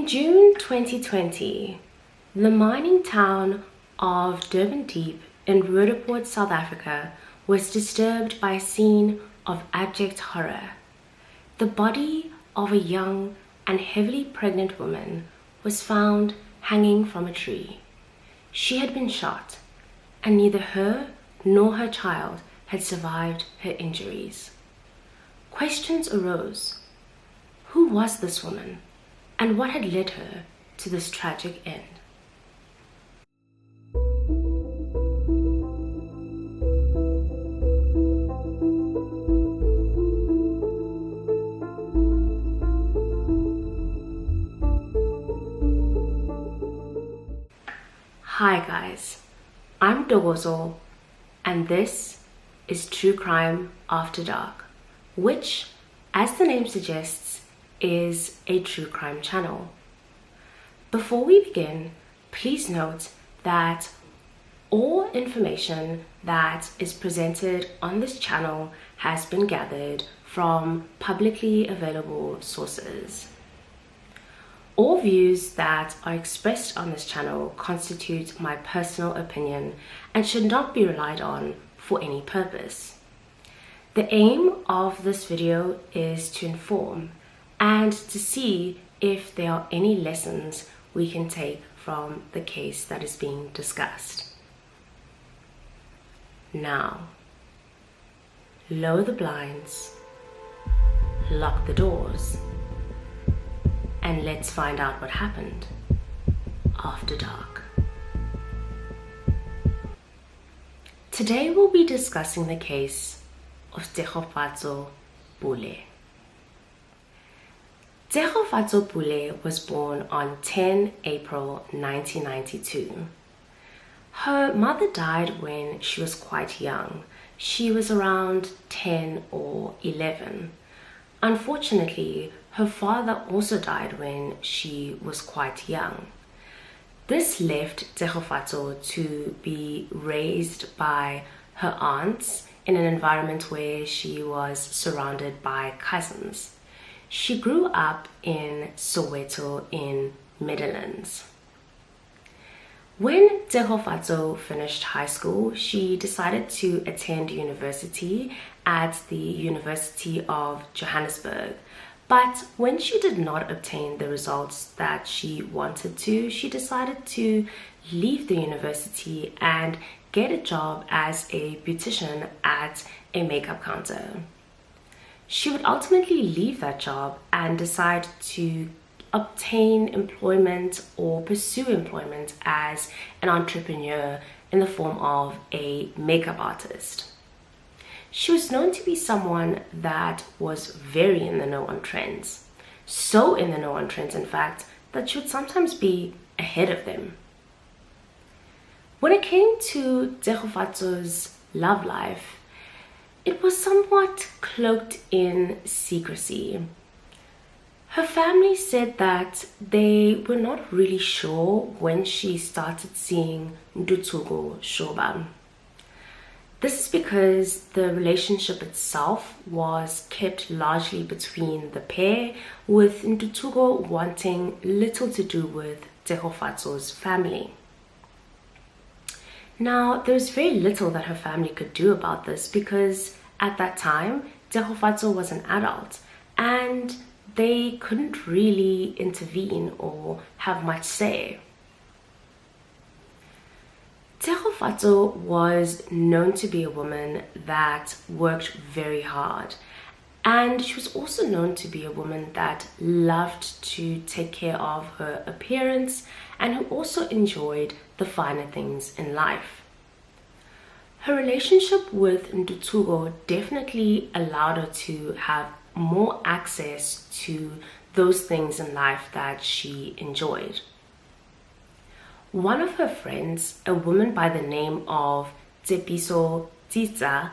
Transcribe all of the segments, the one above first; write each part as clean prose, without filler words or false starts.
In June 2020, the mining town of Durban Deep in Roodepoort, South Africa, was disturbed by a scene of abject horror. The body of a young and heavily pregnant woman was found hanging from a tree. She had been shot, and neither her nor her child had survived her injuries. Questions arose. Who was this woman, and what had led her to this tragic end? Hi guys, I'm Dogozo, and this is True Crime After Dark, which, as the name suggests, is a true crime channel. Before we begin, please note that all information that is presented on this channel has been gathered from publicly available sources. All views that are expressed on this channel constitute my personal opinion and should not be relied on for any purpose. The aim of this video is to inform and to see if there are any lessons we can take from the case that is being discussed. Now, lower the blinds, lock the doors, and let's find out what happened after dark. Today we'll be discussing the case of Tshegofatso Pule. Tshegofatso Pule was born on 10 April 1992. Her mother died when she was quite young. She was around 10 or 11. Unfortunately, her father also died when she was quite young. This left Tshegofatso to be raised by her aunts in an environment where she was surrounded by cousins. She grew up in Soweto in Midlands. When Tshegofatso finished high school, she decided to attend university at the University of Johannesburg. But when she did not obtain the results that she wanted to, she decided to leave the university and get a job as a beautician at a makeup counter. She would ultimately leave that job and decide to obtain employment or pursue employment as an entrepreneur in the form of a makeup artist. She was known to be someone that was very in the know on trends. So in the know on trends, in fact, that she would sometimes be ahead of them. When it came to Tshegofatso's love life, it was somewhat cloaked in secrecy. Her family said that they were not really sure when she started seeing Ntuthuko Shoba. This is because the relationship itself was kept largely between the pair, with Ntuthuko wanting little to do with Tshegofatso's family. Now, there's very little that her family could do about this because at that time, Tshegofatso was an adult and they couldn't really intervene or have much say. Tshegofatso was known to be a woman that worked very hard, and she was also known to be a woman that loved to take care of her appearance and who also enjoyed the finer things in life. Her relationship with Ntuthuko definitely allowed her to have more access to those things in life that she enjoyed. One of her friends, a woman by the name of Tshepiso Tsitsa,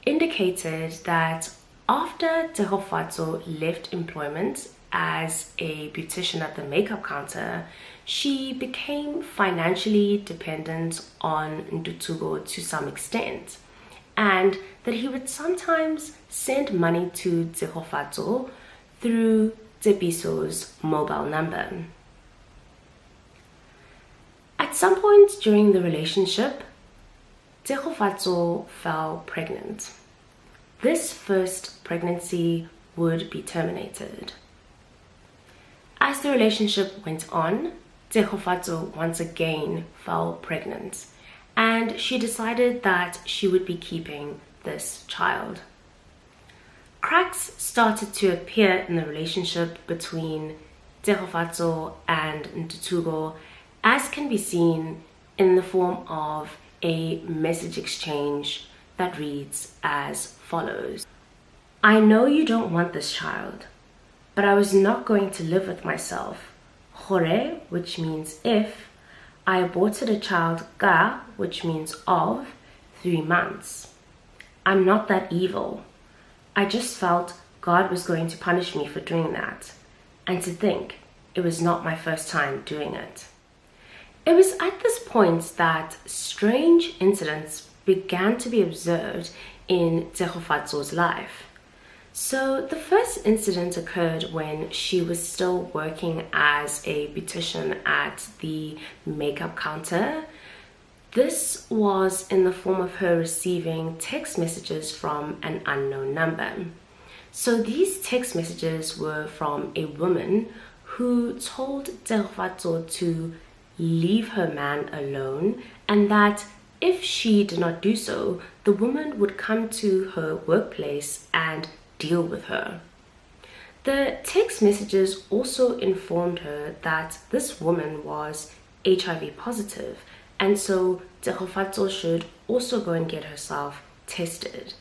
indicated that after Tshegofatso left employment as a beautician at the makeup counter, she became financially dependent on Ntuthuko to some extent, and that he would sometimes send money to Tshegofatso through Tshepiso's mobile number. At some point during the relationship, Tshegofatso fell pregnant. This first pregnancy would be terminated. As the relationship went on, Tshegofatso once again fell pregnant, and she decided that she would be keeping this child. Cracks started to appear in the relationship between Tshegofatso and Ntuthuko, as can be seen in the form of a message exchange that reads as follows. I know you don't want this child, but I was not going to live with myself. Hore, which means if, I aborted a child ka, which means of, 3 months. I'm not that evil. I just felt God was going to punish me for doing that. And to think, it was not my first time doing it. It was at this point that strange incidents began to be observed in Tshegofatso's life. So the first incident occurred when she was still working as a beautician at the makeup counter. This was in the form of her receiving text messages from an unknown number. So these text messages were from a woman who told Tshegofatso to leave her man alone, and that if she did not do so, the woman would come to her workplace and deal with her. The text messages also informed her that this woman was HIV positive, and so Tshegofatso should also go and get herself tested.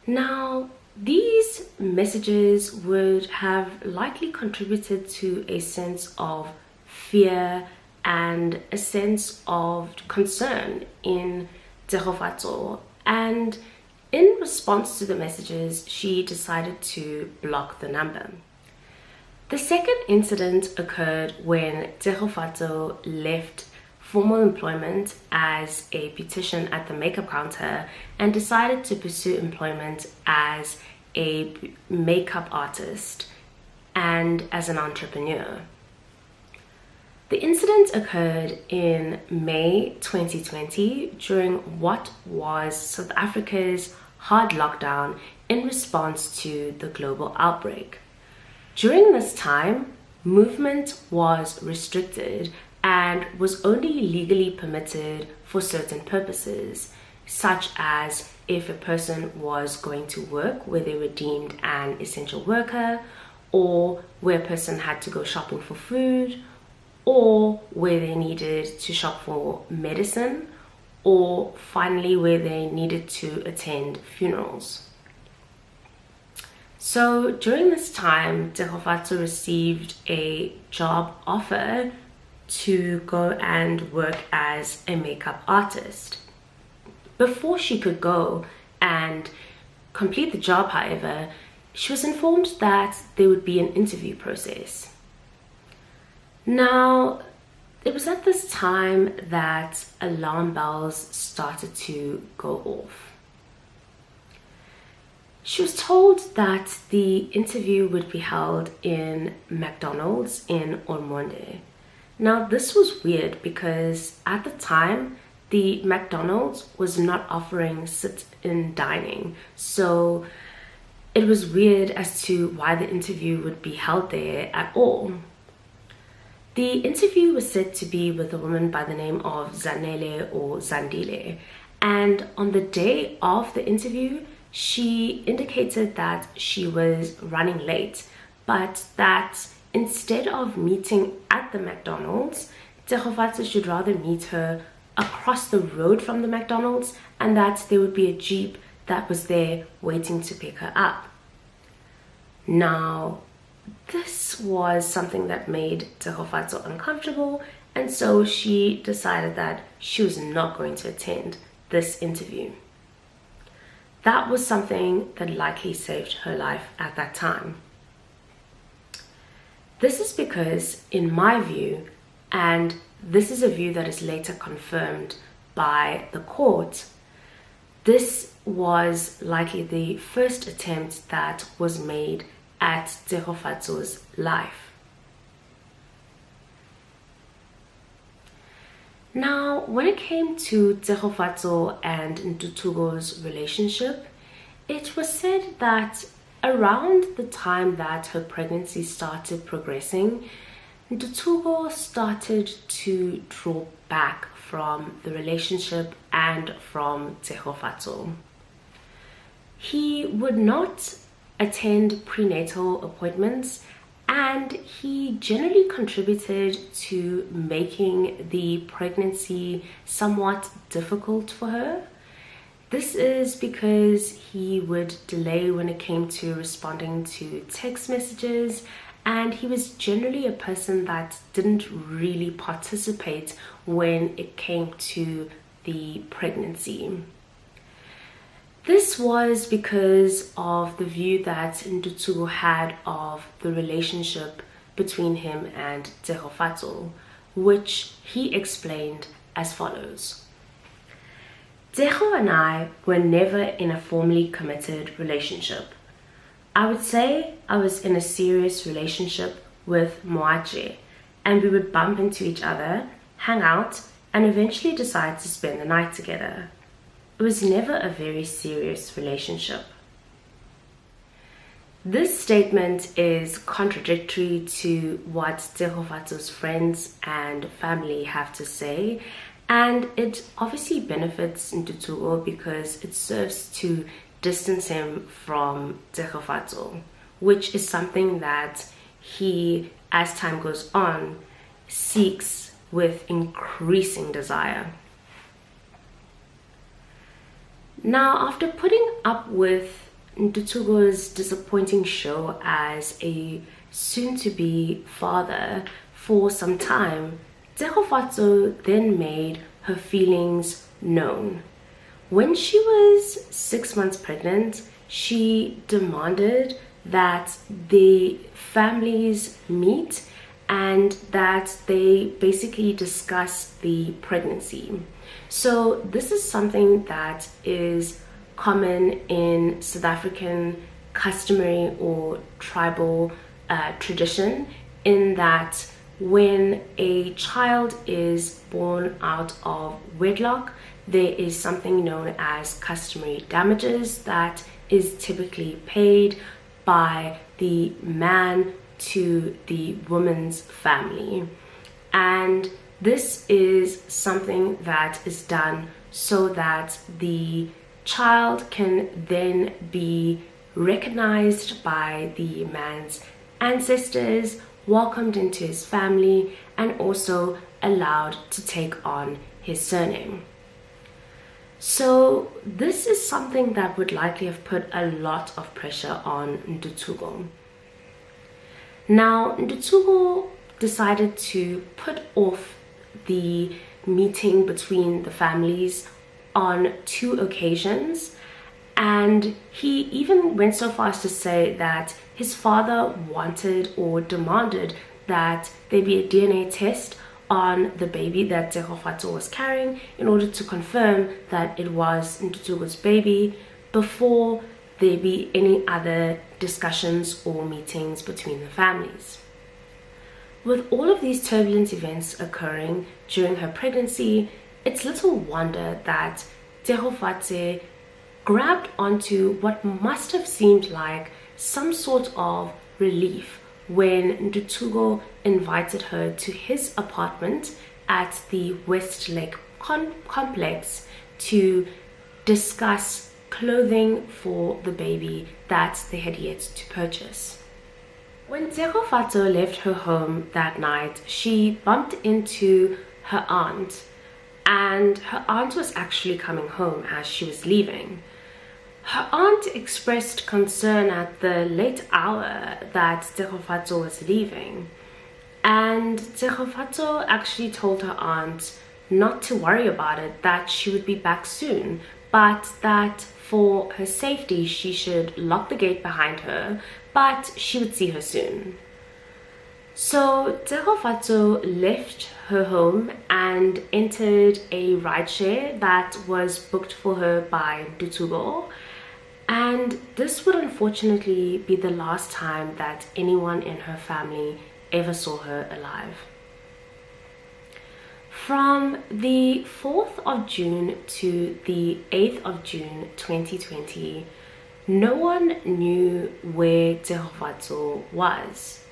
Now, these messages would have likely contributed to a sense of fear and a sense of concern in Tshegofatso, and in response to the messages, she decided to block the number. The second incident occurred when Tshegofatso left formal employment as a beautician at the makeup counter and decided to pursue employment as a makeup artist and as an entrepreneur. The incident occurred in May 2020 during what was South Africa's hard lockdown in response to the global outbreak. During this time, movement was restricted and was only legally permitted for certain purposes, such as if a person was going to work where they were deemed an essential worker, or where a person had to go shopping for food, or where they needed to shop for medicine, or finally where they needed to attend funerals. So during this time, Tshegofatso received a job offer to go and work as a makeup artist. Before she could go and complete the job, however, she was informed that there would be an interview process. Now, it was at this time that alarm bells started to go off. She was told that the interview would be held in McDonald's in Ormonde. Now, this was weird because at the time, the McDonald's was not offering sit-in dining. So it was weird as to why the interview would be held there at all. The interview was said to be with a woman by the name of Zanele or Zandile. And on the day of the interview, she indicated that she was running late, but that instead of meeting at the McDonald's, Tshegofatso should rather meet her across the road from the McDonald's, and that there would be a Jeep that was there waiting to pick her up. Now, this was something that made Tshegofatso uncomfortable, and so she decided that she was not going to attend this interview. That was something that likely saved her life at that time. This is because, in my view, and this is a view that is later confirmed by the court, this was likely the first attempt that was made at Tshegofatso's life. Now, when it came to Tshegofatso and Ntutugo's relationship, it was said that around the time that her pregnancy started progressing, Ntutugo started to draw back from the relationship and from Tshegofatso. He would not attend prenatal appointments, and he generally contributed to making the pregnancy somewhat difficult for her. This is because he would delay when it came to responding to text messages, and he was generally a person that didn't really participate when it came to the pregnancy. This was because of the view that Ntutugo had of the relationship between him and Tshegofatso, which he explained as follows. Tshego and I were never in a formally committed relationship. I would say I was in a serious relationship with Moache, and we would bump into each other, hang out, and eventually decide to spend the night together. It was never a very serious relationship. This statement is contradictory to what Tshegofatso's friends and family have to say, and it obviously benefits Ntutugo because it serves to distance him from Tshegofatso, which is something that he, as time goes on, seeks with increasing desire. Now, after putting up with Ntutugo's disappointing show as a soon-to-be father for some time, Tshegofatso then made her feelings known. When she was 6 months pregnant, she demanded that the families meet and that they basically discuss the pregnancy. So this is something that is common in South African customary or tribal tradition, in that when a child is born out of wedlock, there is something known as customary damages that is typically paid by the man to the woman's family. And this is something that is done so that the child can then be recognized by the man's ancestors, welcomed into his family, and also allowed to take on his surname. So this is something that would likely have put a lot of pressure on Ntutugo. Now, Ntutugo decided to put off the meeting between the families on 2 occasions, and he even went so far as to say that his father wanted or demanded that there be a DNA test on the baby that Tshegofatso was carrying in order to confirm that it was Ntutugo's baby before there be any other discussions or meetings between the families. With all of these turbulent events occurring during her pregnancy, it's little wonder that Tshegofatso grabbed onto what must have seemed like some sort of relief when Ntutugo invited her to his apartment at the Westlake complex to discuss clothing for the baby that they had yet to purchase. When Tshegofatso left her home that night, she bumped into her aunt, and her aunt was actually coming home as she was leaving. Her aunt expressed concern at the late hour that Tshegofatso was leaving, and Tshegofatso actually told her aunt not to worry about it, that she would be back soon, but that for her safety she should lock the gate behind her, but she would see her soon. So Tshegofatso left her home and entered a rideshare that was booked for her by Ntutugo, and this would unfortunately be the last time that anyone in her family ever saw her alive. From the 4th of June to the 8th of June 2020, no one knew where Tshegofatso was.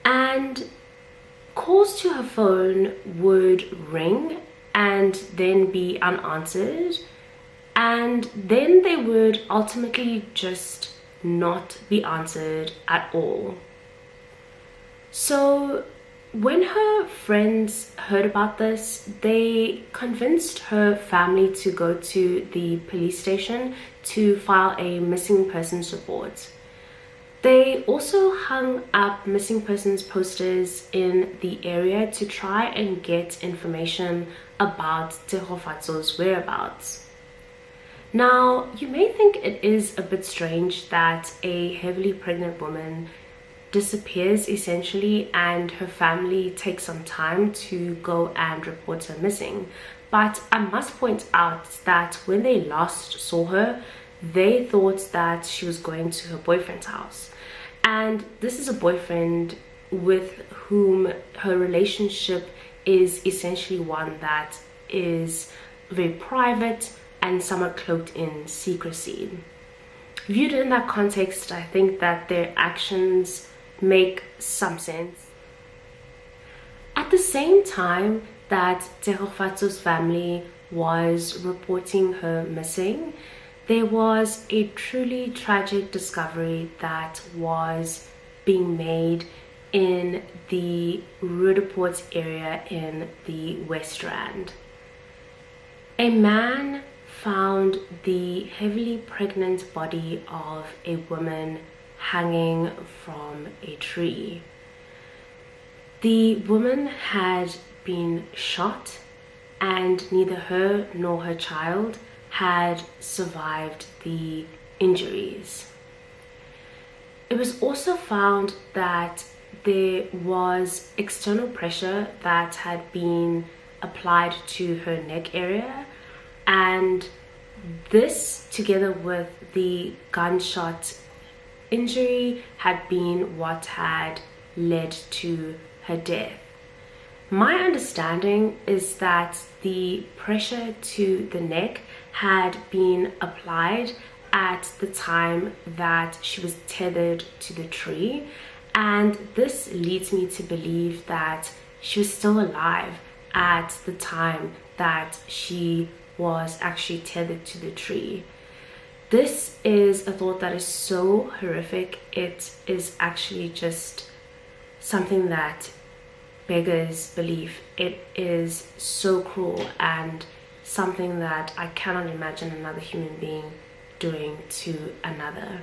And calls to her phone would ring and then be unanswered, and then they would ultimately just not be answered at all. So when her friends heard about this, they convinced her family to go to the police station to file a missing persons report. They also hung up missing persons posters in the area to try and get information about Tshegofatso's whereabouts. Now, you may think it is a bit strange that a heavily pregnant woman disappears essentially and her family takes some time to go and report her missing. But I must point out that when they last saw her, they thought that she was going to her boyfriend's house. And this is a boyfriend with whom her relationship is essentially one that is very private and somewhat cloaked in secrecy. Viewed in that context, I think that their actions make some sense. At the same time that Tshegofatso's family was reporting her missing, there was a truly tragic discovery that was being made in the Roodepoort area in the West Rand. A man found the heavily pregnant body of a woman hanging from a tree. The woman had been shot, and neither her nor her child had survived the injuries. It was also found that there was external pressure that had been applied to her neck area, and this, together with the gunshot injury, had been what had led to her death. My understanding is that the pressure to the neck had been applied at the time that she was tethered to the tree, and this leads me to believe that she was still alive at the time that she was actually tethered to the tree. This is a thought that is so horrific. It is actually just something that beggars belief. It is so cruel and something that I cannot imagine another human being doing to another.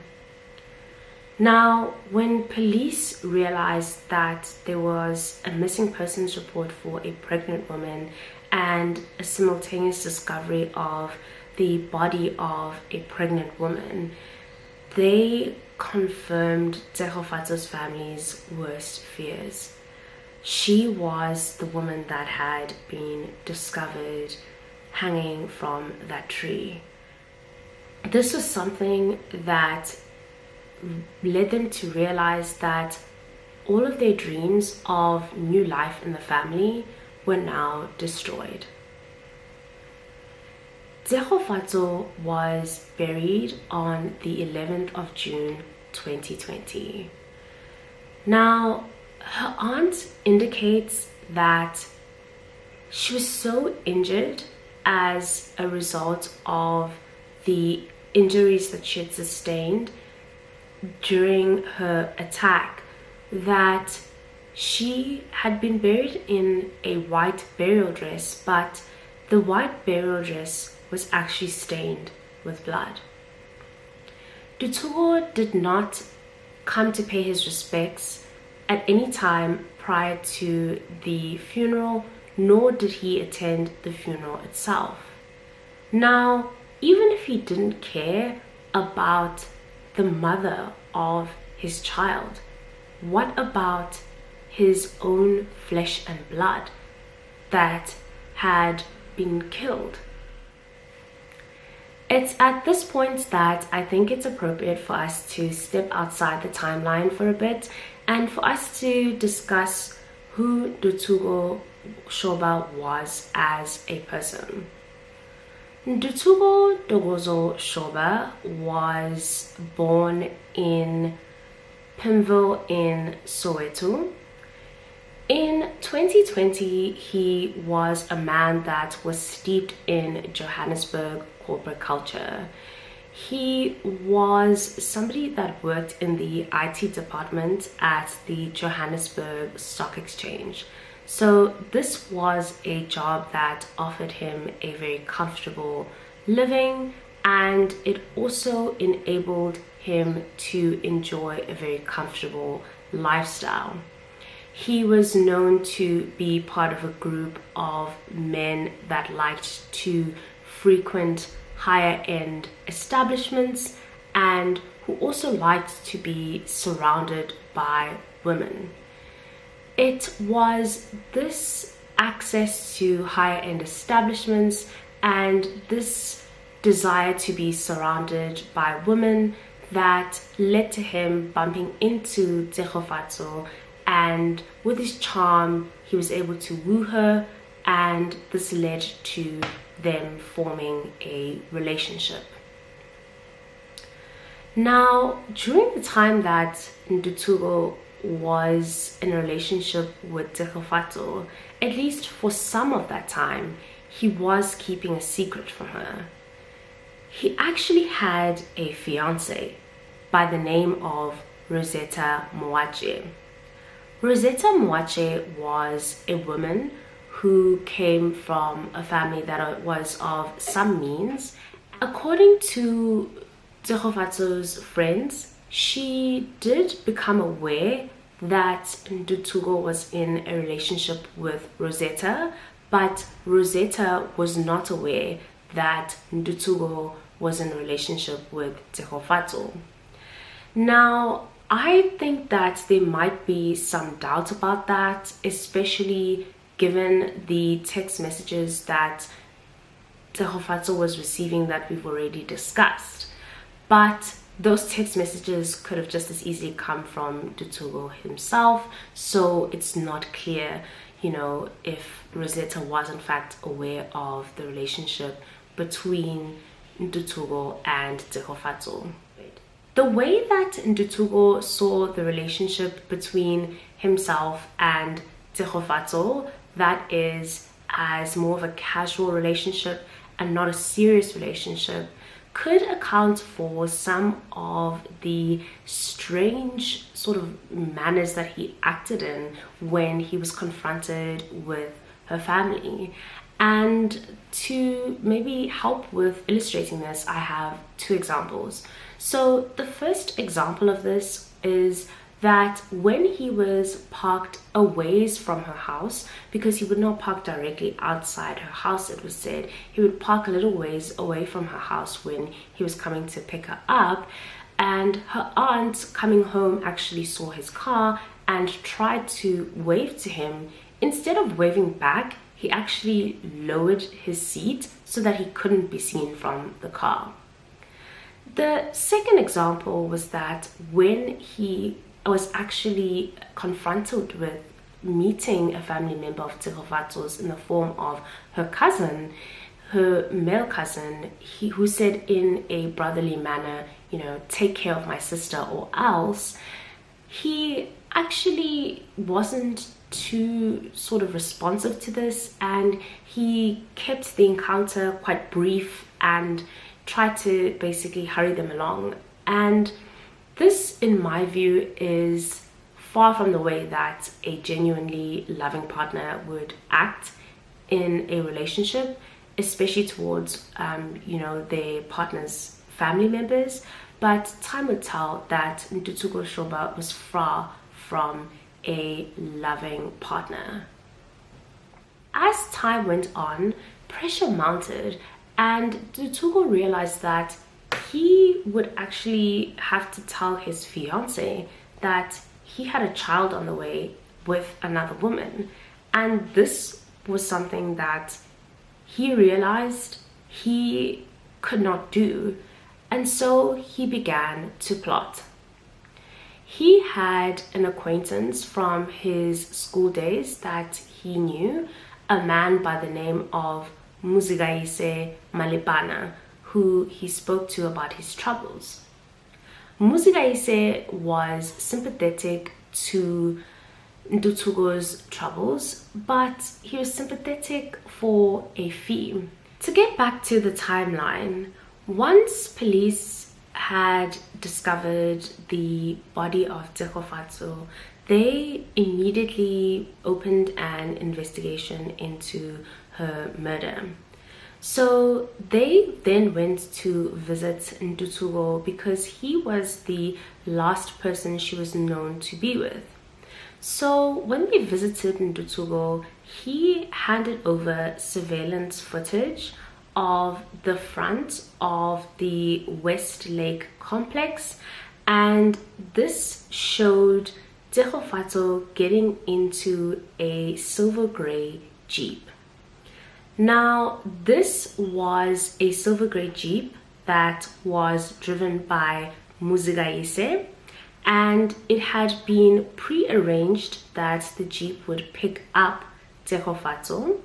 Now, when police realized that there was a missing persons report for a pregnant woman and a simultaneous discovery of the body of a pregnant woman, they confirmed Tshegofatso's family's worst fears. She was the woman that had been discovered hanging from that tree. This was something that led them to realize that all of their dreams of new life in the family were now destroyed. Tshegofatso was buried on the 11th of June 2020. Now, her aunt indicates that she was so injured as a result of the injuries that she had sustained during her attack that she had been buried in a white burial dress, but the white burial dress was actually stained with blood. Dutugo did not come to pay his respects at any time prior to the funeral, nor did he attend the funeral itself. Now, even if he didn't care about the mother of his child, what about his own flesh and blood that had been killed? It's at this point that I think it's appropriate for us to step outside the timeline for a bit and for us to discuss who Dutugo Shoba was as a person. Ndutugo Dogozo Shoba was born in Pimville in Soweto. In 2020, he was a man that was steeped in Johannesburg corporate culture. He was somebody that worked in the IT department at the Johannesburg Stock Exchange. So this was a job that offered him a very comfortable living, and it also enabled him to enjoy a very comfortable lifestyle. He was known to be part of a group of men that liked to frequent higher end establishments and who also liked to be surrounded by women. It was this access to higher end establishments and this desire to be surrounded by women that led to him bumping into Tshegofatso, and with his charm he was able to woo her, and this led to them forming a relationship. Now, during the time that Ndutugo was in a relationship with Tshegofatso, at least for some of that time, he was keeping a secret from her. He actually had a fiancée by the name of Rosetta Moache. Rosetta Moache was a woman who came from a family that was of some means. According to Tshegofatso's friends, she did become aware that Ndutugo was in a relationship with Rosetta, but Rosetta was not aware that Ndutugo was in a relationship with Tshegofatso. Now, I think that there might be some doubt about that, especially given the text messages that Tshegofatso was receiving that we've already discussed. But those text messages could have just as easily come from Ndutugo himself, so it's not clear, if Rosetta was in fact aware of the relationship between Ndutugo and Tshegofatso. The way that Ndutugo saw the relationship between himself and Tshegofatso, that is as more of a casual relationship and not a serious relationship, could account for some of the strange sort of manners that he acted in when he was confronted with her family. And to maybe help with illustrating this, I have two examples. So the first example of this is that when he was parked a ways from her house, because he would not park directly outside her house, it was said, he would park a little ways away from her house when he was coming to pick her up, and her aunt coming home actually saw his car and tried to wave to him. Instead of waving back, he actually lowered his seat so that he couldn't be seen from the car. The second example was that when he was actually confronted with meeting a family member of Tshegofatso's in the form of her cousin, her male cousin, who said in a brotherly manner, take care of my sister or else, he actually wasn't too sort of responsive to this, and he kept the encounter quite brief and tried to basically hurry them along. And this, in my view, is far from the way that a genuinely loving partner would act in a relationship, especially towards their partner's family members. But time would tell that Ndutugo Shoba was far from a loving partner. As time went on, pressure mounted, and Ndutugo realized that he would actually have to tell his fiancée that he had a child on the way with another woman, and this was something that he realized he could not do, and so he began to plot. He had an acquaintance from his school days that he knew, a man by the name of Muzigaise Malipana, who he spoke to about his troubles. Muzigaise was sympathetic to Ndutugo's troubles, but he was sympathetic for a fee. To get back to the timeline, once police had discovered the body of Tshegofatso, they immediately opened an investigation into her murder. So they then went to visit Ndutugo because he was the last person she was known to be with. So when they visited Ndutugo, he handed over surveillance footage of the front of the West Lake complex, and this showed Tshegofatso getting into a silver gray Jeep. Now, this was a silver gray Jeep that was driven by Muzigaise, and it had been pre-arranged that the Jeep would pick up Tshegofatso,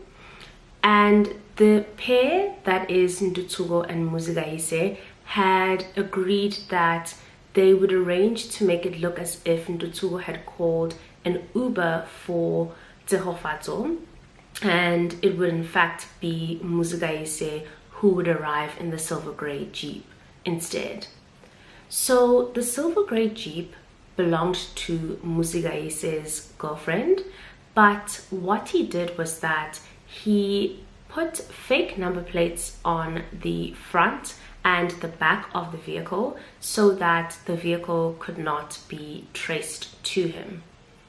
and the pair, that is Ndutugo and Muzigaise, had agreed that they would arrange to make it look as if Ndutugo had called an Uber for Tshegofatso, and it would in fact be Muzigaise who would arrive in the silver grey Jeep instead. So the silver grey Jeep belonged to Muzigaise's girlfriend, but what he did was that he put fake number plates on the front and the back of the vehicle so that the vehicle could not be traced to him.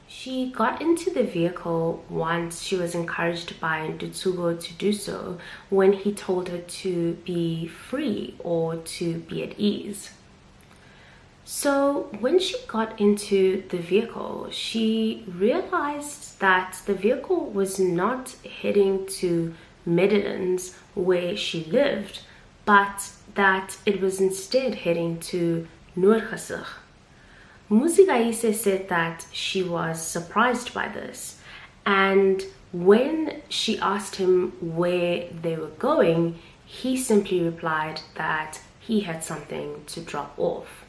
She got into the vehicle once she was encouraged by Ndutugo to do so, when he told her to be free or to be at ease. So when she got into the vehicle, she realized that the vehicle was not heading to Medellins where she lived, but that it was instead heading to Noordgesig. Muzigaise said that she was surprised by this, and when she asked him where they were going, he simply replied that he had something to drop off.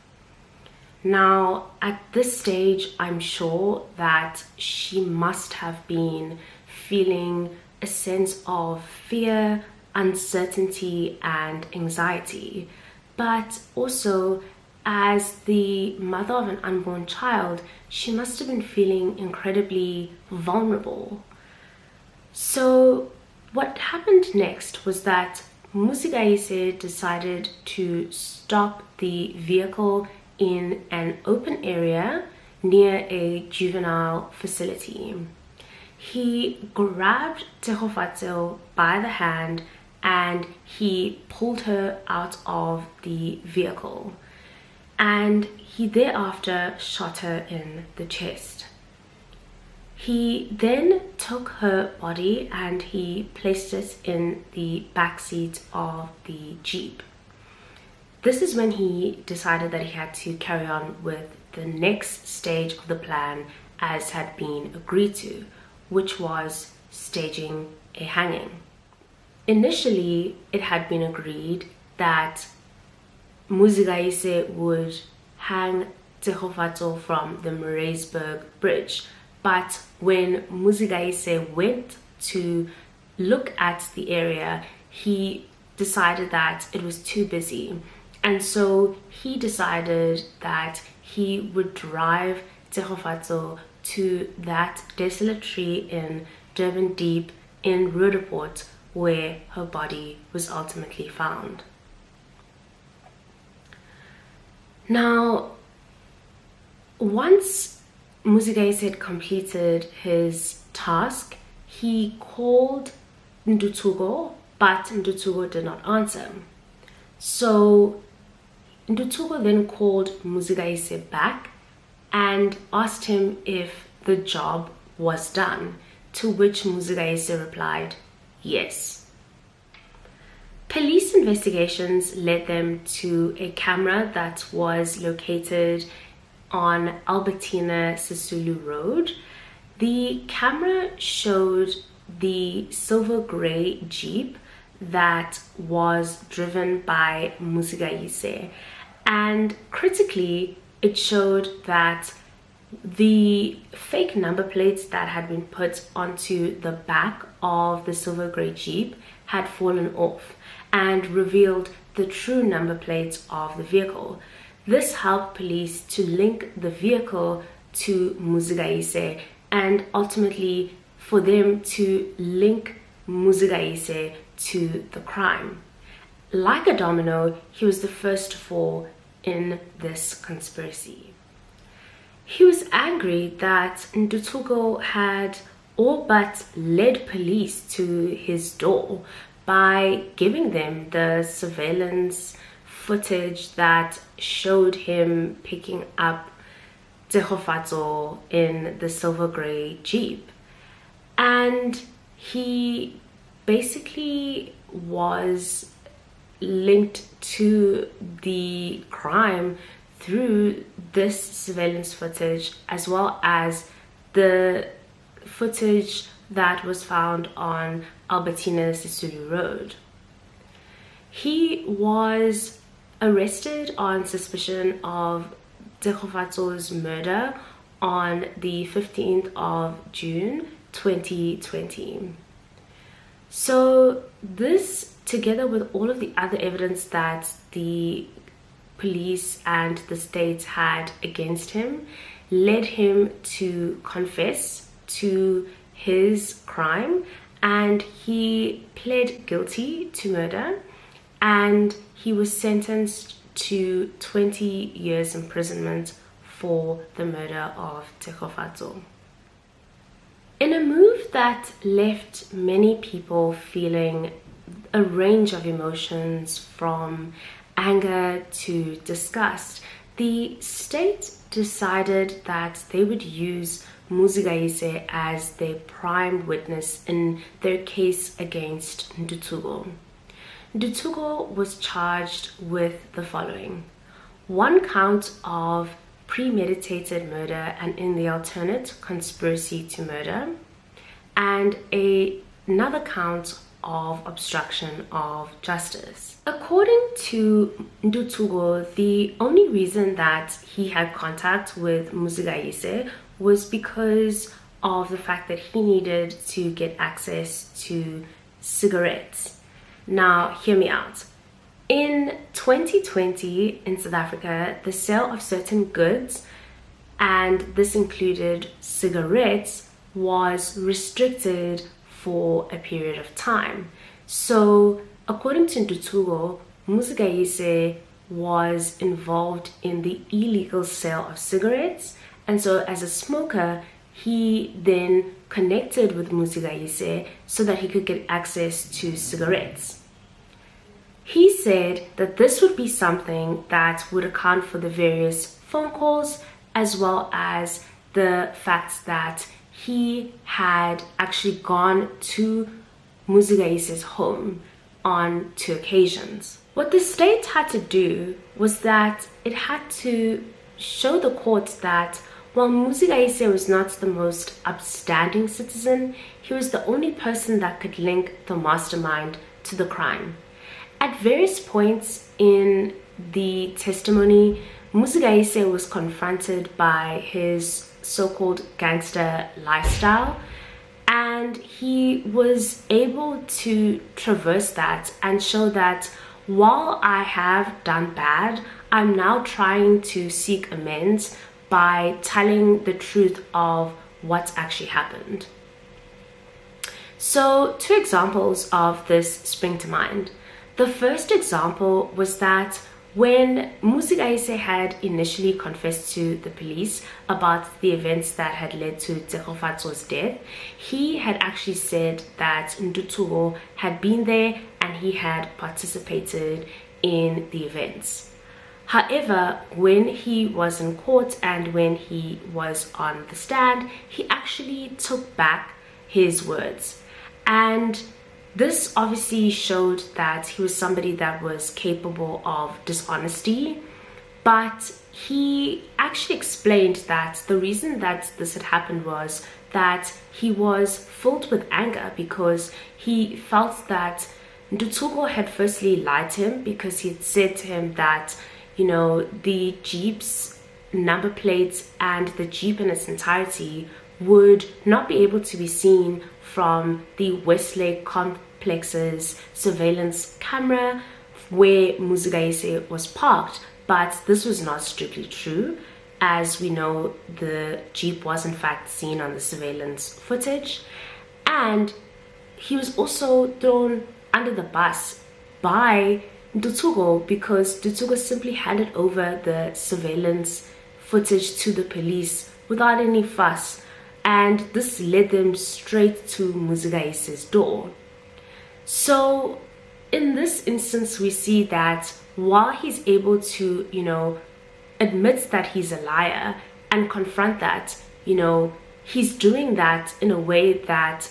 Now, at this stage, I'm sure that she must have been feeling a sense of fear, uncertainty, and anxiety, but also as the mother of an unborn child, she must have been feeling incredibly vulnerable. So what happened next was that Muzigaise decided to stop the vehicle in an open area near a juvenile facility. He grabbed Tshegofatso by the hand and he pulled her out of the vehicle, and he thereafter shot her in the chest. He then took her body and he placed it in the back seat of the Jeep. This is when he decided that he had to carry on with the next stage of the plan as had been agreed to, which was staging a hanging. Initially, it had been agreed that Muzigaise would hang Tshegofatso from the Maritzburg Bridge, but when Muzigaise went to look at the area, he decided that it was too busy, and so he decided that he would drive Tshegofatso to that desolate tree in Durban Deep in Roodepoort, where her body was ultimately found. Now, once Muzigaise had completed his task, he called Ndutugo, but Ndutugo did not answer. So Ndutugo then called Muzigaise back and asked him if the job was done, to which Muzigaise replied, yes. Police investigations led them to a camera that was located on Albertina Sisulu Road. The camera showed the silver gray Jeep that was driven by Musigayise, and critically it showed that the fake number plates that had been put onto the back of the silver gray Jeep had fallen off and revealed the true number plates of the vehicle. This helped police to link the vehicle to Musigayise and ultimately for them to link Musigayise to the crime. Like a domino, he was the first to fall in this conspiracy. He was angry that Ndutugo had all but led police to his door by giving them the surveillance footage that showed him picking up Tshegofatso in the silver gray Jeep. And he basically was linked to the crime through this surveillance footage, as well as the footage that was found on Albertina Sisulu Road. He was arrested on suspicion of Tshegofatso's murder on the 15th of June 2020. So this, together with all of the other evidence that the police and the state had against him, led him to confess to his crime, and he pled guilty to murder, and he was sentenced to 20 years imprisonment for the murder of Tshegofatso. In a move that left many people feeling a range of emotions from anger to disgust, the state decided that they would use Musigayise as their prime witness in their case against Ndutugo. Ndutugo was charged with the following: 1 count of premeditated murder and in the alternate conspiracy to murder, and another count of obstruction of justice. According to Ndutugo, the only reason that he had contact with Musigayise was because of the fact that he needed to get access to cigarettes. Now, hear me out. In 2020 in South Africa, the sale of certain goods, and this included cigarettes, was restricted for a period of time. So according to Ndutugo, Musigayise was involved in the illegal sale of cigarettes, and so as a smoker he then connected with Musigayise so that he could get access to cigarettes. He said that this would be something that would account for the various phone calls, as well as the fact that he had actually gone to Musigayise's home on 2 occasions. What the state had to do was that it had to show the court that while Musigayise was not the most upstanding citizen, he was the only person that could link the mastermind to the crime. At various points in the testimony, Musigayise was confronted by his so-called gangster lifestyle, and he was able to traverse that and show that while I have done bad, I'm now trying to seek amends by telling the truth of what actually happened. So 2 examples of this spring to mind. The first example was that when Musigayise had initially confessed to the police about the events that had led to Tshegofatso's death, he had actually said that Ndutugo had been there and he had participated in the events. However, when he was in court and when he was on the stand, he actually took back his words. And this obviously showed that he was somebody that was capable of dishonesty, But he actually explained that the reason that this had happened was that he was filled with anger because he felt that Ntuthuko had firstly lied to him, because he had said to him that, you know, the Jeep's number plates and the Jeep in its entirety would not be able to be seen from the Westlake Complex's surveillance camera where Muzigaise was parked. But this was not strictly true. As we know, the Jeep was in fact seen on the surveillance footage, and he was also thrown under the bus by Ntuthuko because Ntuthuko simply handed over the surveillance footage to the police without any fuss, and this led them straight to Muzigaise's door. So in this instance, we see that while he's able to, you know, admit that he's a liar and confront that, you know, he's doing that in a way that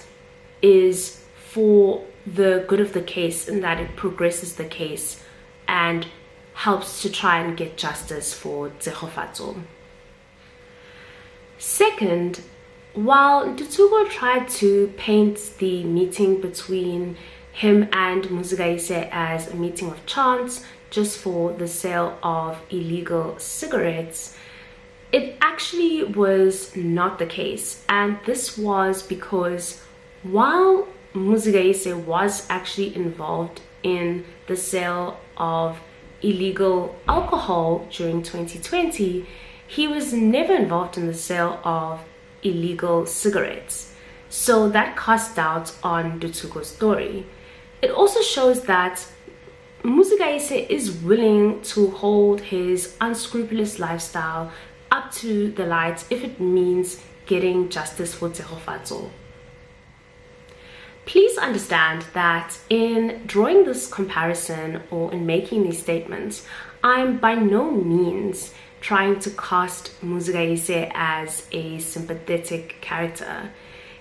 is for the good of the case, in that it progresses the case and helps to try and get justice for Tshegofatso. Second, while Ntuthuko tried to paint the meeting between him and Muzigaise as a meeting of chance just for the sale of illegal cigarettes, it actually was not the case. And this was because while Muzigaise was actually involved in the sale of illegal alcohol during 2020, he was never involved in the sale of illegal cigarettes. So that cast doubt on Ntuthuko's story. It also shows that Muzigaise is willing to hold his unscrupulous lifestyle up to the light if it means getting justice for Tshegofatso. Please understand that in drawing this comparison or in making these statements, I'm by no means trying to cast Muzigaise as a sympathetic character.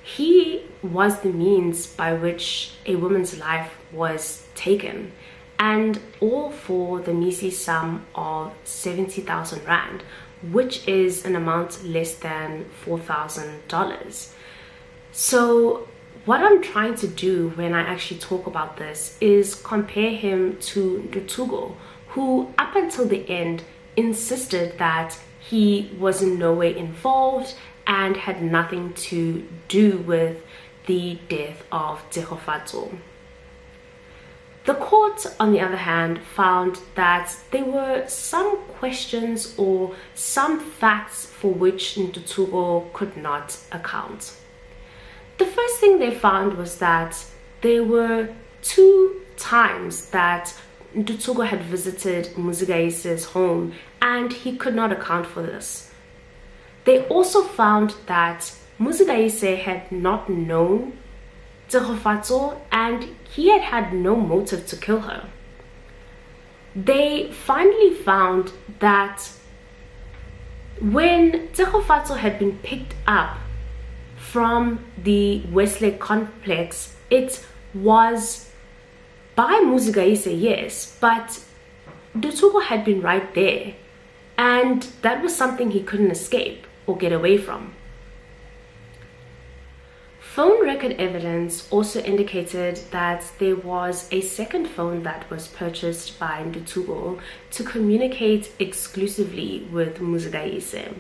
He was the means by which a woman's life was taken, and all for the measly sum of 70,000 rand, which is an amount less than $4,000. So what I'm trying to do when I actually talk about this is compare him to Ntuthuko, who up until the end insisted that he was in no way involved and had nothing to do with the death of Tshegofatso. The court, on the other hand, found that there were some questions or some facts for which Ntuthuko could not account. The first thing they found was that there were 2 times that Ntuthuko had visited Muzigaise's home, and he could not account for this. They also found that Muzigaise had not known Tshegofatso and he had had no motive to kill her. They finally found that when Tshegofatso had been picked up from the Westlake complex, it was by Muzigaise, yes, but Ntuthuko had been right there, and that was something he couldn't escape or get away from. Phone record evidence also indicated that there was a second phone that was purchased by Ntuthuko to communicate exclusively with Muzigaise.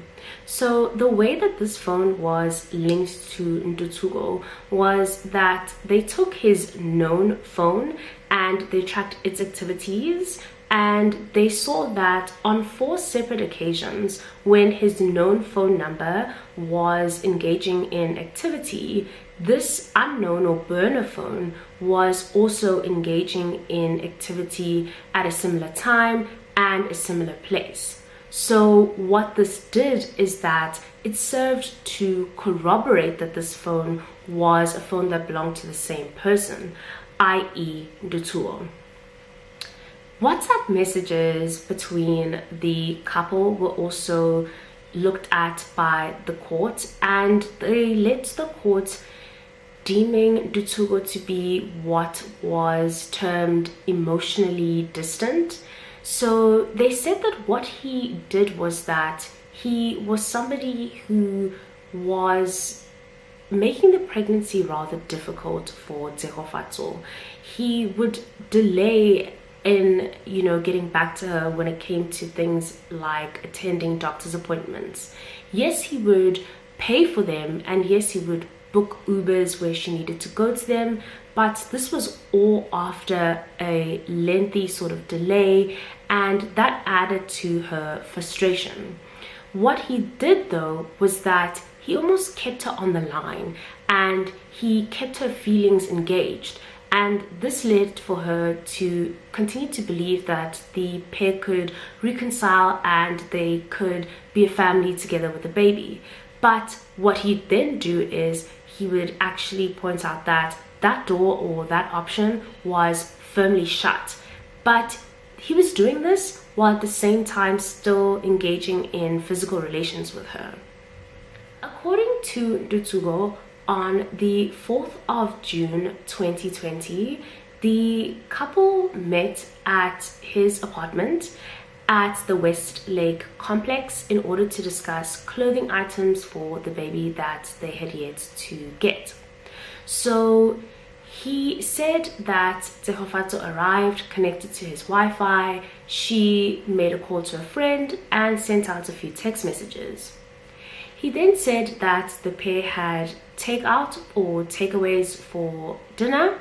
So the way that this phone was linked to Ntuthuko was that they took his known phone and they tracked its activities, and they saw that on 4 separate occasions when his known phone number was engaging in activity, this unknown or burner phone was also engaging in activity at a similar time and a similar place. So what this did is that it served to corroborate that this phone was a phone that belonged to the same person, i.e. Ntuthuko. WhatsApp messages between the couple were also looked at by the court, and they led to the court deeming Ntuthuko to be what was termed emotionally distant. So they said that what he did was that he was somebody who was making the pregnancy rather difficult for Tshegofatso. He would delay in, getting back to her when it came to things like attending doctor's appointments. Yes, he would pay for them, and yes, he would book Ubers where she needed to go to them, but this was all after a lengthy sort of delay, and that added to her frustration. What he did though was that he almost kept her on the line, and he kept her feelings engaged, and this led for her to continue to believe that the pair could reconcile and they could be a family together with a baby. But what he'd then do is he would actually point out that that door or that option was firmly shut. But he was doing this while at the same time still engaging in physical relations with her. According to Dutsugo, on the 4th of June 2020, the couple met at his apartment at the Westlake complex in order to discuss clothing items for the baby that they had yet to get. So he said that Tshegofatso arrived, connected to his Wi-Fi, she made a call to a friend and sent out a few text messages. He then said that the pair had takeout or takeaways for dinner,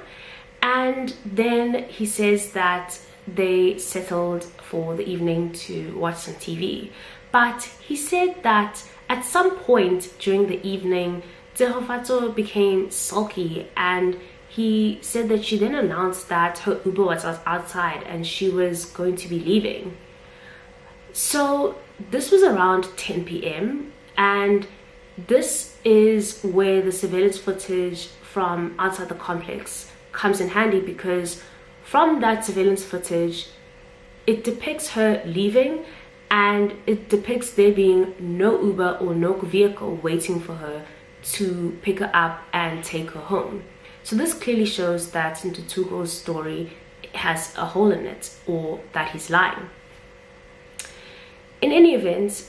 and then he says that they settled for the evening to watch some TV. But he said that at some point during the evening, Tshegofatso became sulky, and he said that she then announced that her Uber was outside and she was going to be leaving. So this was around 10 p.m. and this is where the surveillance footage from outside the complex comes in handy, because from that surveillance footage it depicts her leaving, and it depicts there being no Uber or no vehicle waiting for her to pick her up and take her home. So this clearly shows that Ntutugo's story has a hole in it, or that he's lying. In any event,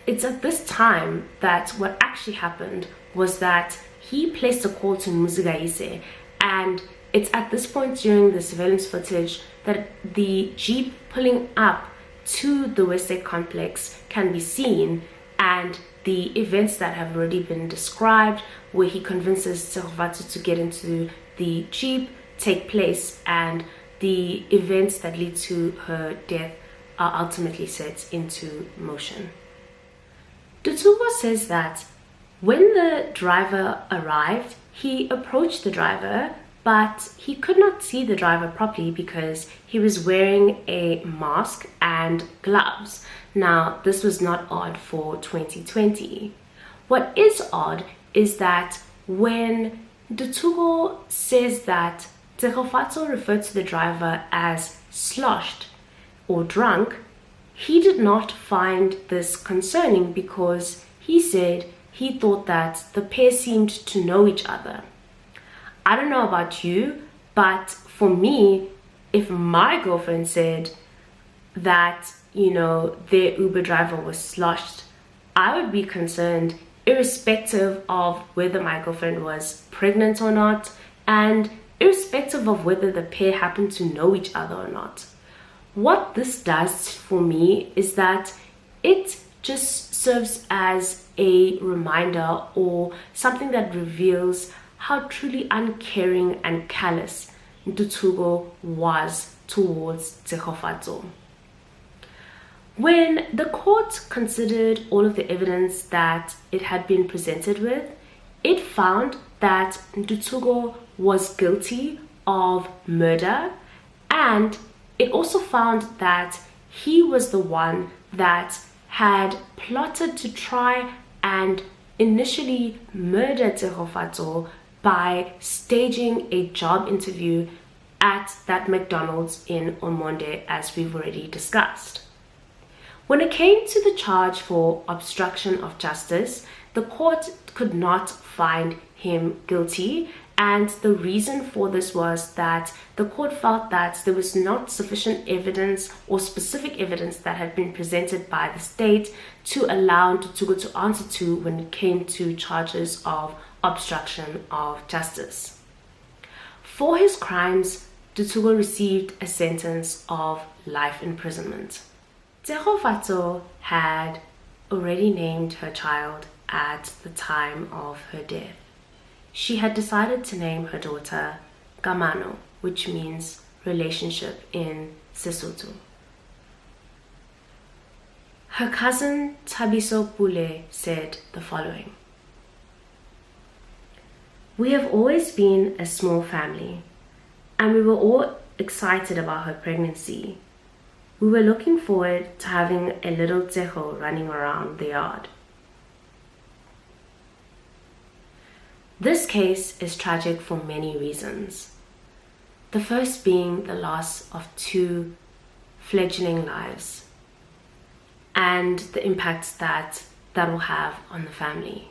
it's at this time that what actually happened was that he placed a call to Muzigaise, and it's at this point during the surveillance footage that the Jeep pulling up to the Westlake complex can be seen, and the events that have already been described, where he convinces Tshegofatso to get into the Jeep, take place, and the events that lead to her death are ultimately set into motion. Dutsugo says that when the driver arrived, he approached the driver, but he could not see the driver properly because he was wearing a mask and gloves. Now, this was not odd for 2020. What is odd is that when Dutsugo says that Tshegofatso referred to the driver as sloshed or drunk, he did not find this concerning because he said he thought that the pair seemed to know each other. I don't know about you, but for me, if my girlfriend said that, their Uber driver was sloshed, I would be concerned irrespective of whether my girlfriend was pregnant or not, and irrespective of whether the pair happened to know each other or not. What this does for me is that it just serves as a reminder or something that reveals how truly uncaring and callous Dutsugo was towards Tshegofatso. When the court considered all of the evidence that it had been presented with, it found that Dutsugo was guilty of murder, and it also found that he was the one that had plotted to try and initially murder Tshegofatso by staging a job interview at that McDonald's in Omonde, as we've already discussed. When it came to the charge for obstruction of justice, the court could not find him guilty, And the reason for this was that the court felt that there was not sufficient evidence or specific evidence that had been presented by the state to allow Tshegofatso to answer to when it came to charges of obstruction of justice. For his crimes, Tshegofatso received a sentence of life imprisonment. Tshegofatso had already named her child at the time of her death. She had decided to name her daughter Kamano, which means relationship in Sesotho. Her cousin Tshegofatso Pule said the following: "We have always been a small family, and we were all excited about her pregnancy. We were looking forward to having a little Tseho running around the yard." This case is tragic for many reasons. The first being the loss of 2 fledgling lives and the impacts that will have on the family.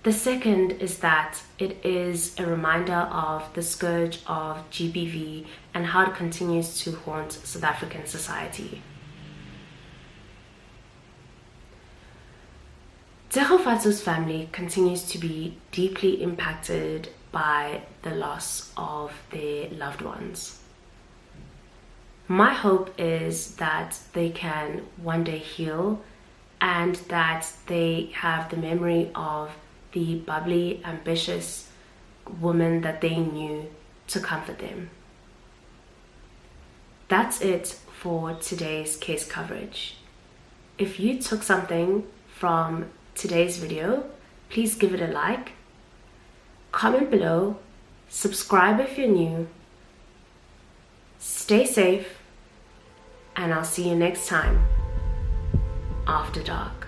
The second is that it is a reminder of the scourge of GBV and how it continues to haunt South African society. Tshegofatso's family continues to be deeply impacted by the loss of their loved ones. My hope is that they can one day heal and that they have the memory of the bubbly, ambitious woman that they knew to comfort them. That's it for today's case coverage. If you took something from today's video, please give it a like, comment below, subscribe if you're new, stay safe, and I'll see you next time after dark.